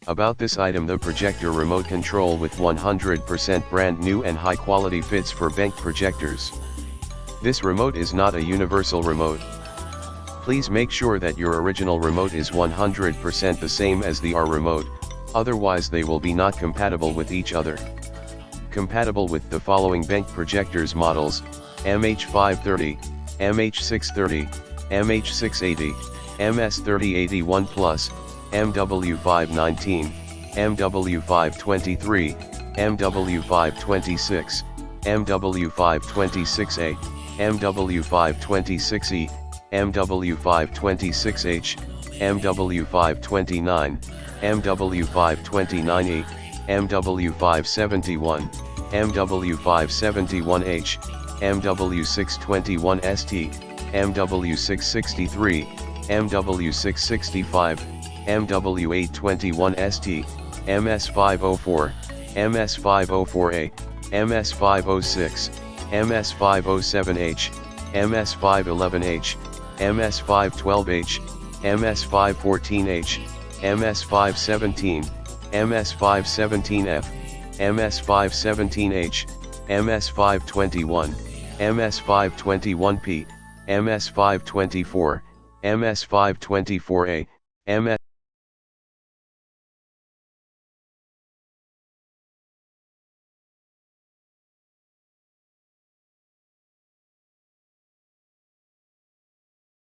About this item: the projector remote control with 100% brand new and high quality fits for BenQ projectors. This remote is not a universal remote. Please make sure that your original remote is 100% the same as the R remote, otherwise they will be not compatible with each other. Compatible with the following BenQ projectors models: MH530, MH630, MH680, MS3081 Plus, MW519, MW523, MW526, MW526A, MW526E, MW526H, MW529, MW529E, MW571, MW571H, MW621 ST, MW663, MW665, MW821 ST, MS504, MS504A, MS506, MS507H, MS511H, MS512H, MS514H, MS517, MS517F, MS517H, MS521, MS521P, MS524, MS524A, MS